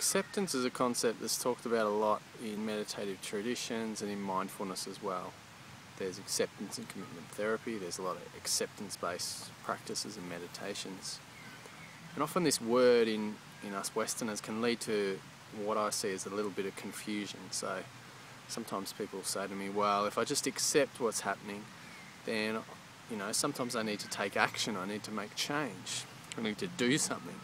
Acceptance is a concept that's talked about a lot in meditative traditions and in mindfulness as well. There's acceptance and commitment therapy, there's a lot of acceptance-based practices and meditations. And often this word in us Westerners can lead to what I see as a little bit of confusion. So sometimes people say to me, well, if I just accept what's happening, then, sometimes I need to take action, I need to make change, I need to do something.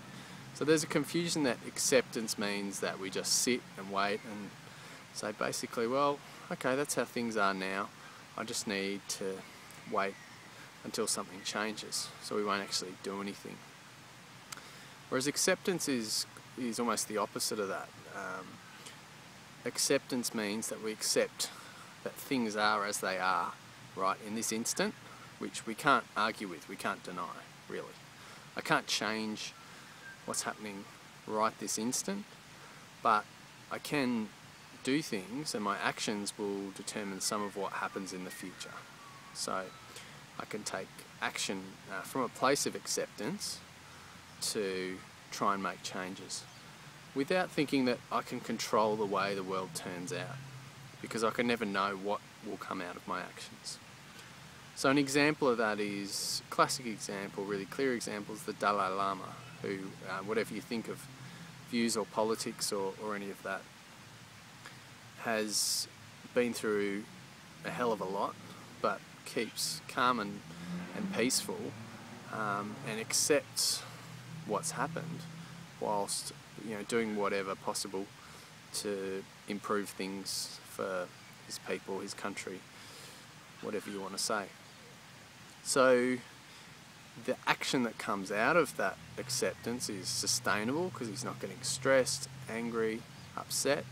So there's a confusion that acceptance means that we just sit and wait and say basically, well, okay, that's how things are now. I just need to wait until something changes, so we won't actually do anything. Whereas acceptance is almost the opposite of that. Acceptance means that we accept that things are as they are, right, in this instant, which we can't argue with, we can't deny, really. I can't change what's happening right this instant, but I can do things and my actions will determine some of what happens in the future. So I can take action from a place of acceptance to try and make changes without thinking that I can control the way the world turns out, because I can never know what will come out of my actions. So an example of that is, classic example, really clear example, is the Dalai Lama, who, whatever you think of views or politics or any of that, has been through a hell of a lot, but keeps calm and peaceful, and accepts what's happened whilst doing whatever possible to improve things for his people, his country, whatever you want to say. So the action that comes out of that acceptance is sustainable because he's not getting stressed, angry, upset.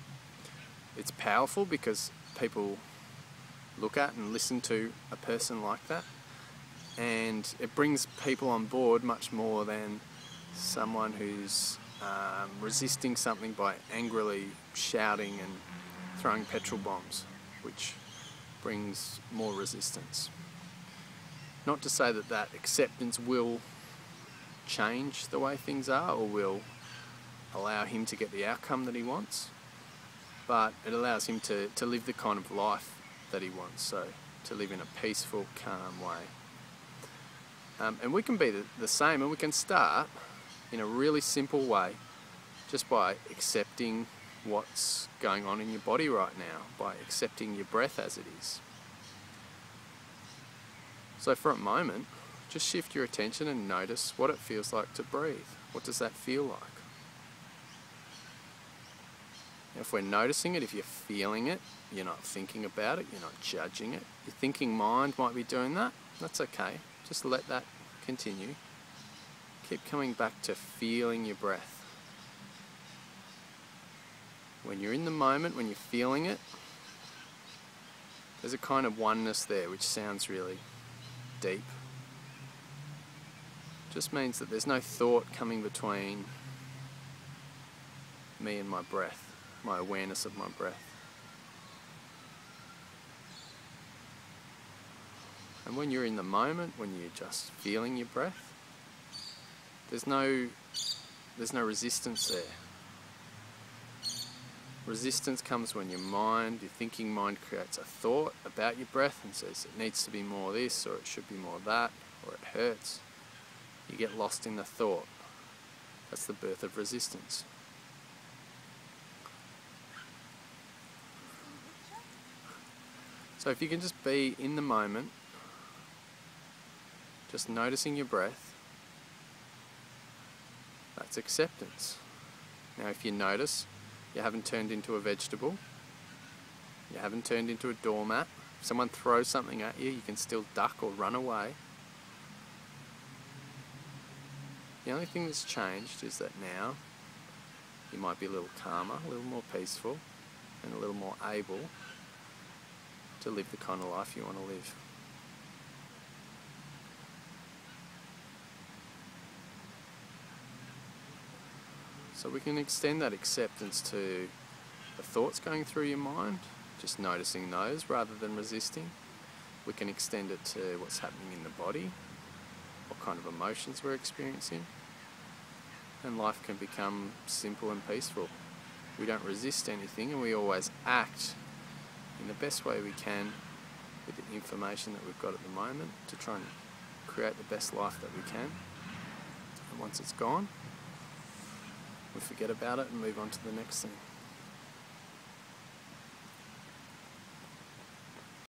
It's powerful because people look at and listen to a person like that, and it brings people on board much more than someone who's resisting something by angrily shouting and throwing petrol bombs, which brings more resistance. Not to say that acceptance will change the way things are or will allow him to get the outcome that he wants, but it allows him to live the kind of life that he wants, so to live in a peaceful, calm way. And we can be the same, and we can start in a really simple way just by accepting what's going on in your body right now, by accepting your breath as it is. So for a moment, just shift your attention and notice what it feels like to breathe. What does that feel like? If we're noticing it, if you're feeling it, you're not thinking about it, you're not judging it. Your thinking mind might be doing that. That's okay. Just let that continue. Keep coming back to feeling your breath. When you're in the moment, when you're feeling it, there's a kind of oneness there which sounds really deep. Just means that there's no thought coming between me and my breath, my awareness of my breath. And when you're in the moment, when you're just feeling your breath, there's no resistance there. Resistance comes when your thinking mind creates a thought about your breath and says it needs to be more this, or it should be more that, or it hurts. You get lost in the thought. That's the birth of resistance. So if you can just be in the moment, just noticing your breath, that's acceptance. Now if you notice, you haven't turned into a vegetable, you haven't turned into a doormat. If someone throws something at you, you can still duck or run away. The only thing that's changed is that now you might be a little calmer, a little more peaceful, and a little more able to live the kind of life you want to live. So we can extend that acceptance to the thoughts going through your mind, just noticing those rather than resisting. We can extend it to what's happening in the body, what kind of emotions we're experiencing, and life can become simple and peaceful. We don't resist anything, and we always act in the best way we can with the information that we've got at the moment to try and create the best life that we can. And once it's gone, we forget about it and move on to the next thing.